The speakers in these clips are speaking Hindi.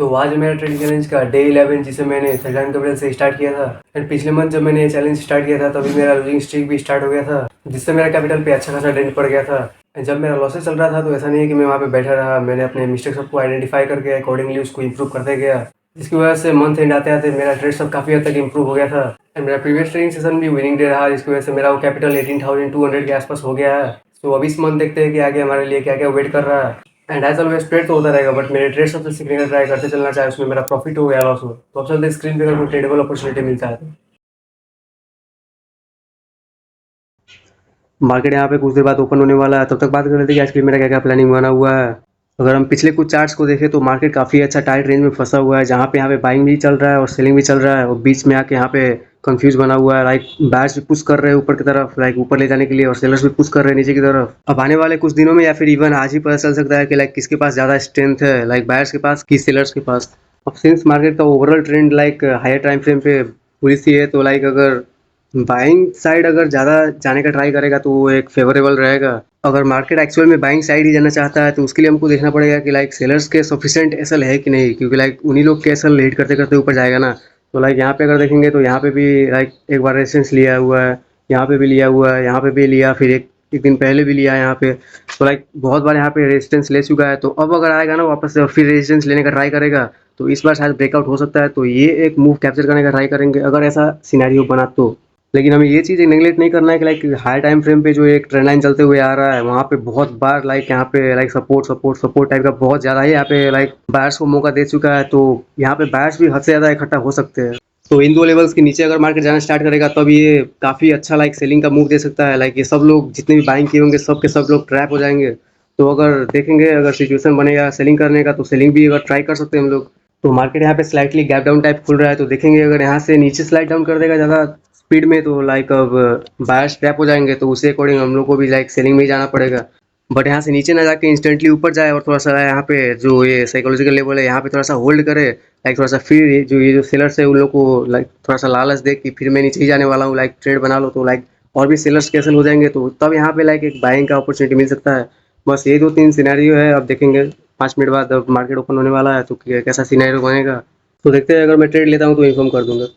तो आज मेरा ट्रेडिंग चैलेंज का डे 11 जिसे मैंने 39 अप्रैल से स्टार्ट किया था। एंड पिछले मंथ जब मैंने चैलेंज स्टार्ट किया था तभी मेरा लूजिंग स्ट्रीक भी स्टार्ट हो गया था, जिससे मेरा कैपिटल पे अच्छा खासा डेंट पड़ गया था। एंड जब मेरा लॉसेस चल रहा था तो ऐसा नहीं है कि मैं वहाँ पे बैठा रहा, मैंने अपने मिस्टेक सबको आइडेंटिफाई करके अकॉर्डिंगली उसको इंप्रूव करते गया, जिसकी वजह से मंथ एंड आते आते मेरा ट्रेड सब काफ़ी हद तक इंप्रूव हो गया था। एंड मेरा प्रीवियस ट्रेडिंग सेशन भी विनिंग डे रहा, जिसकी वजह से मेरा वो कैपिटल 18,200 के आसपास हो गया है। तो अब इस मंथ देखते हैं कि आगे हमारे लिए क्या क्या वेट कर रहा है। एंड एज ऑलवेज ट्रेड तो होता रहेगा, बट मेरे ट्रेड सबसे सीखने का ट्राई करते चलना, चाहे उसमें मेरा प्रॉफिट हो या लॉस हो। तो अब चलते स्क्रीन पे अगर कोई ट्रेडेबल अपॉर्चुनिटी मिलता है तो। मार्केट यहाँ पे कुछ देर बाद ओपन होने वाला है, तब तक बात कर लेते हैं कि आज के लिए मेरा क्या क्या प्लानिंग बना हुआ है। अगर हम पिछले कुछ चार्ट्स को देखें तो मार्केट काफ़ी अच्छा टाइट रेंज में फंसा हुआ है, जहाँ पे यहाँ पे बाइंग भी चल रहा है और सेलिंग भी चल रहा है, और बीच में आके यहाँ पे कंफ्यूज बना हुआ है। लाइक बायर्स भी पुश कर रहे हैं ऊपर की तरफ, लाइक ऊपर ले जाने के लिए, और सेलर्स भी पुश कर रहे हैं नीचे की तरफ। अब आने वाले कुछ दिनों में या फिर इवन आज ही पता चल सकता है कि लाइक किसके पास ज़्यादा स्ट्रेंथ है, लाइक बायर्स के पास कि सेलर्स के पास। अब सिंस मार्केट का overall trend like higher time frame पे पूरी सी है, तो लाइक अगर बाइंग साइड अगर ज़्यादा जाने का ट्राई करेगा तो वो एक फेवरेबल रहेगा। अगर मार्केट एक्चुअल में बाइंग साइड ही जाना चाहता है तो उसके लिए हमको देखना पड़ेगा कि लाइक सेलर्स के सफिशिएंट एसएल है कि नहीं, क्योंकि लाइक उन्हीं लोग के एसएल लीड करते करते ऊपर जाएगा ना। तो लाइक यहाँ पे अगर देखेंगे तो यहाँ पे भी लाइक एक बार रेजिस्टेंस लिया हुआ है, यहाँ पे भी लिया हुआ है, यहाँ पे भी लिया, फिर एक एक दिन पहले भी लिया है यहाँ पे। तो लाइक बहुत बार यहाँ पे रेजिस्टेंस ले चुका है, तो अब अगर आएगा ना वापस से और फिर रेजिस्टेंस लेने का ट्राई करेगा तो इस बार शायद ब्रेकआउट हो सकता है। तो ये एक मूव कैप्चर करने का ट्राई करेंगे अगर ऐसा सिनेरियो बना तो। लेकिन हमें ये चीज़ नेगलेक्ट नहीं करना है कि लाइक हाई टाइम फ्रेम पे जो एक ट्रेंड लाइन चलते हुए आ रहा है, वहाँ पे बहुत बार लाइक यहाँ पे like support support support type का बहुत ज़्यादा ही यहाँ पे लाइक बायर्स को मौका दे चुका है। तो यहाँ पे बायर्स भी हद से ज़्यादा इकट्ठा हो सकते हैं। तो इन दो लेवल्स के नीचे अगर मार्केट जाना स्टार्ट करेगा तब ये काफ़ी अच्छा लाइक सेलिंग का मूव दे सकता है। लाइक ये सब लोग जितने भी बाइंग किए होंगे सब के सब लोग ट्रैप हो जाएंगे। तो अगर देखेंगे अगर सिचुएशन बनेगा सेलिंग करने का तो सेलिंग भी अगर ट्राई कर सकते हैं हम लोग। तो मार्केट यहाँ पे स्लाइटली गैप डाउन टाइप खुल रहा है, तो देखेंगे अगर यहाँ से नीचे स्लाइड डाउन कर देगा ज़्यादा स्पीड में तो लाइक अब बायर्स ट्रैप हो जाएंगे, तो उसी अकॉर्डिंग हम लोग को भी लाइक सेलिंग में ही जाना पड़ेगा। बट यहाँ से नीचे ना जाके इंस्टेंटली ऊपर जाए और थोड़ा सा यहाँ पे जो ये साइकोलॉजिकल लेवल है यहाँ पे थोड़ा सा होल्ड करे, लाइक थोड़ा सा फिर ये जो सेलर्स है उन लोग को लाइक थोड़ा सा लालच दे कि फिर मैं नीचे ही जाने वाला हूँ, लाइक ट्रेड बना लो, तो लाइक और भी सेलर्स कैंसिल हो जाएंगे, तो तब यहाँ पे लाइक एक बाइंग का अपॉर्चुनिटी मिल सकता है। बस ये 2-3 सिनेरियो है। अब देखेंगे 5 मिनट बाद अब मार्केट ओपन होने वाला है तो कैसा सिनेरियो बनेगा, तो देखते हैं। अगर मैं ट्रेड लेता हूँ तो इन्फॉर्म कर दूंगा।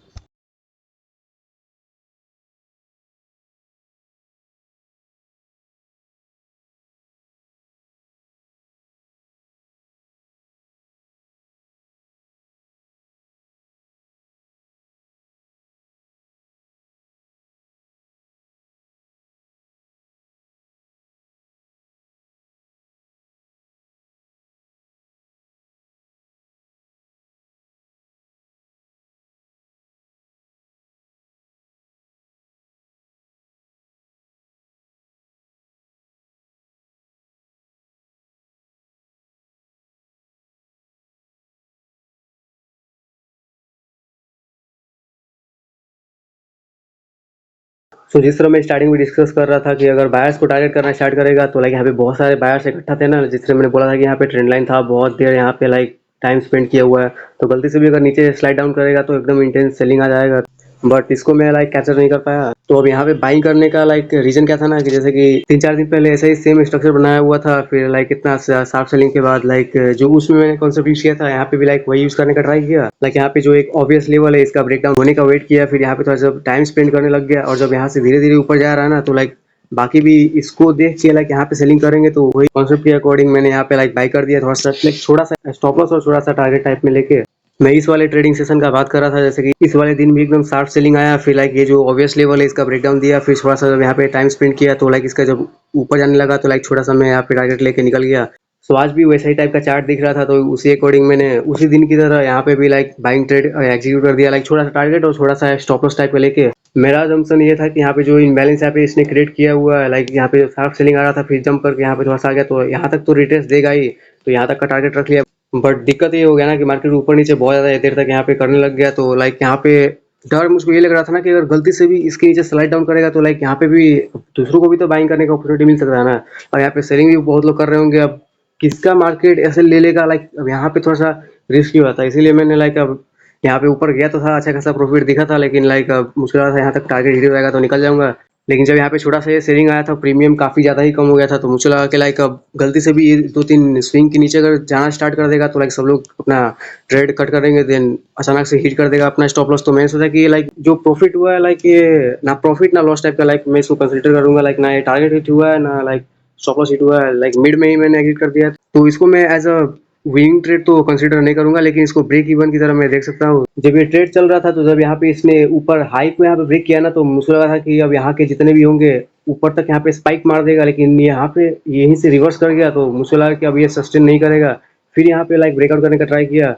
तो जिस तरह मैं स्टार्टिंग में डिस्कस कर रहा था कि अगर बायर्स को टारगेट करना स्टार्ट करेगा तो लाइक यहाँ पे बहुत सारे बायर्स इकट्ठा थे ना, जिस तरह मैंने बोला था कि यहाँ पे ट्रेंड लाइन था, बहुत देर यहाँ पे लाइक टाइम स्पेंड किया हुआ है, तो गलती से भी अगर नीचे स्लाइड डाउन करेगा तो एकदम इंटेंस सेलिंग आ जाएगा। बट इसको मैं लाइक कैप्चर नहीं कर पाया। तो अब यहाँ पे बाइंग करने का लाइक रीजन क्या था ना, कि जैसे कि 3-4 दिन पहले ऐसा ही सेम स्ट्रक्चर बनाया हुआ था, फिर लाइक इतना शार्प सेलिंग के बाद लाइक जो उसमें मैंने कॉन्सेप्ट यूज किया था यहाँ पे भी लाइक वही यूज करने का ट्राई किया। लाइक यहाँ पे जो एक ऑब्वियस लेवल है इसका ब्रेकडाउन होने का वेट किया, फिर यहाँ पे थोड़ा सा टाइम स्पेंड करने लग गया, और जब यहाँ से धीरे धीरे ऊपर जा रहा है ना तो लाइक बाकी भी इसको देख के लाइक यहाँ पे सेलिंग करेंगे, तो वही कॉन्सेप्ट के अकॉर्डिंग मैंने यहाँ पे लाइक बाई कर दिया, थोड़ा सा लाइक थोड़ा सा स्टॉप लॉस और थोड़ा सा टारगेट टाइप में लेके। मैं इस वाले ट्रेडिंग सेशन का बात कर रहा था, जैसे कि इस वाले दिन भी एकदम शार्प सेलिंग आया, फिर लाइक ये जो ऑब्वियस लेवल है इसका ब्रेकडाउन दिया, फिर थोड़ा सा जब यहाँ पे टाइम स्पेंड किया तो लाइक इसका जब ऊपर जाने लगा तो लाइक छोटा सा मैं यहाँ पे टारगेट लेके निकल गया। सो आज भी वैसा ही टाइप का चार्ट दिख रहा था, तो उसी अकॉर्डिंग मैंने उसी दिन की तरह यहाँ पे भी लाइक बाइंग ट्रेड एग्जीक्यूट कर दिया, लाइक छोटा सा टारगेट और थोड़ा सा स्टॉप लॉस टाइप का लेके। मेरा असम्पशन ये था कि यहाँ पे जो इम्बैलेंस यहाँ पे इसने क्रिएट किया हुआ है, लाइक यहाँ पे शार्प सेलिंग आ रहा था, फिर जंप करके यहाँ पे थोड़ा सा आ गया, तो यहाँ तक तो रिटेस्ट देगा ही, तो यहाँ तक का टारगेट रख लिया। बट दिक्कत ये हो गया ना कि मार्केट ऊपर नीचे बहुत ज़्यादा देर तक यहाँ पे करने लग गया, तो लाइक यहाँ पे डर मुझको ये लग रहा था ना कि अगर गलती से भी इसके नीचे स्लाइड डाउन करेगा तो लाइक यहाँ पे भी दूसरों को भी तो बाइंग करने का अपॉर्चुनिटी मिल सकता है ना, और यहाँ पे सेलिंग भी बहुत लोग कर रहे होंगे। अब किसका मार्केट ऐसे ले लेगा, लाइक अब यहाँ पे थोड़ा सा रिस्क ही होता है, इसीलिए मैंने लाइक अब यहाँ पे ऊपर गया तो था, अच्छा खासा प्रॉफिट दिखा था, लेकिन लाइक अब मुझे लगा था यहाँ तक टारगेट हिट हो जाएगा तो निकल जाऊंगा। लेकिन जब यहाँ पे छोटा सा ये सेलिंग आया था, प्रीमियम काफ़ी ज़्यादा ही कम हो गया था, तो मुझे लगा कि लाइक अब गलती से भी ये 2-3 स्विंग के नीचे अगर जाना स्टार्ट कर देगा तो लाइक सब लोग अपना ट्रेड कट करेंगे, देन अचानक से हिट कर देगा अपना स्टॉप लॉस। तो मैंने सोचा कि लाइक जो प्रॉफिट हुआ है, लाइक ये ना प्रॉफिट ना लॉस टाइप का, लाइक मैं इसको कंसिडर करूंगा, लाइक ना ये टारगेट हिट हुआ है ना लाइक स्टॉप लॉस हिट हुआ है, लाइक मिड में ही मैंने एग्जिट कर दिया। तो इसको मैं एज अ विनिंग ट्रेड तो कंसीडर नहीं करूंगा, लेकिन इसको ब्रेक इवन की तरह मैं देख सकता हूँ। जब ये ट्रेड चल रहा था, तो जब यहाँ पे इसने ऊपर हाइक में यहाँ पे ब्रेक किया ना, तो मुझे लगा था कि अब यहाँ के जितने भी होंगे ऊपर तक यहाँ पे स्पाइक मार देगा, लेकिन यहाँ पे यहीं से रिवर्स कर गया, तो मुझे लगा कि अब ये सस्टेन नहीं करेगा। फिर यहाँ पे लाइक ब्रेकआउट करने का ट्राई किया,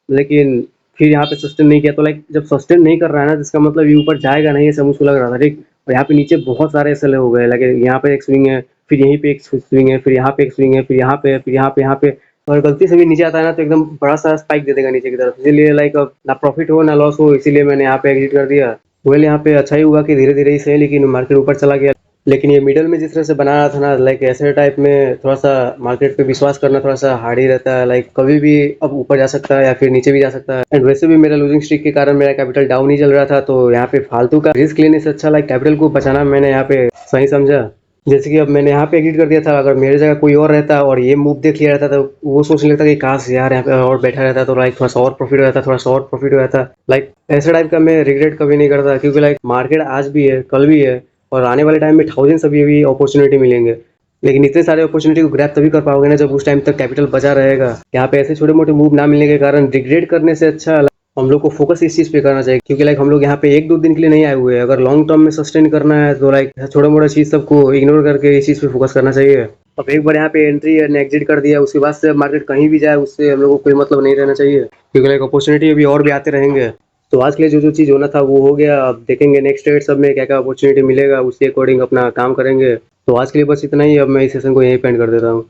लेकिन फिर यहाँ पे सस्टेन नहीं किया। तो लाइक जब सस्टेन नहीं कर रहा है ना, जिसका मतलब ये ऊपर जाएगा नहीं, ऐसा मुझको लग रहा था, ठीक। और यहाँ पे नीचे बहुत सारे ऐसे हो गए, लगे यहाँ पे एक स्विंग है, फिर यहीं पे एक स्विंग है, फिर यहाँ पे एक स्विंग है, फिर यहाँ पे, फिर यहाँ पे। और गलती से भी नीचे आता है ना, तो एकदम बड़ा सा स्पाइक दे देगा नीचे की तरफ, इसीलिए लाइक अब ना प्रॉफिट हो ना लॉस हो, इसीलिए मैंने यहाँ पे एग्जिट कर दिया। वेल यहाँ पे अच्छा ही हुआ कि धीरे धीरे ही सही, लेकिन मार्केट ऊपर चला गया। लेकिन ये मिडल में जिस तरह से बना रहा था ना, लाइक ऐसे टाइप में थोड़ा सा मार्केट पे विश्वास करना थोड़ा सा हार्ड ही रहता है, लाइक कभी भी अब ऊपर जा सकता है या फिर नीचे भी जा सकता है। एंड वैसे भी मेरा लूजिंग स्ट्रीक के कारण मेरा कैपिटल डाउन ही चल रहा था, तो यहाँ पे फालतू का रिस्क लेने से अच्छा लाइक कैपिटल को बचाना मैंने यहाँ पे सही समझा। जैसे कि अब मैंने यहाँ पे एग्जिट कर दिया था, अगर मेरी जगह कोई और रहता और ये मूव देख लिया रहता, तो वो सोचने लगता कि काश यार यहाँ पे और बैठा रहता, तो लाइक थोड़ा सा और प्रॉफिट हो जाता, थोड़ा सा और प्रॉफिट हो जाता। लाइक ऐसे टाइप का मैं रिग्रेट कभी नहीं करता, क्योंकि लाइक मार्केट आज भी है, कल भी है, और आने वाले टाइम में थाउजेंड्स अभी भी अपॉर्चुनिटी मिलेंगे। लेकिन इतने सारे अपॉर्चुनिटी को ग्रैब तभी कर पाओगे ना जब उस टाइम तक कैपिटल बचा रहेगा। यहाँ पे ऐसे छोटे मोटे मूव ना मिलने के कारण रिग्रेट करने से अच्छा हम लोग को फोकस इस चीज पे करना चाहिए, क्योंकि लाइक हम लोग यहाँ पे 1-2 दिन के लिए नहीं आए हुए हैं। अगर लॉन्ग टर्म में सस्टेन करना है तो लाइक छोटा मोटा चीज सबको इग्नोर करके इस चीज पे फोकस करना चाहिए। अब एक बार यहाँ पे एंट्री एंड एग्जिट कर दिया, उसके बाद से मार्केट कहीं भी जाए उससे हम लोग को कोई मतलब नहीं रहना चाहिए, क्योंकि लाइक अपॉर्चुनिटी अभी और भी आते रहेंगे। तो आज के लिए जो जो चीज़ होना था वो हो गया। अब देखेंगे नेक्स्ट ट्रेड सब में क्या क्या अपॉर्चुनिटी मिलेगा, उसके अकॉर्डिंग अपना काम करेंगे। तो आज के लिए बस इतना ही, अब मैं इस सेशन को यहीं पेंड कर देता हूँ।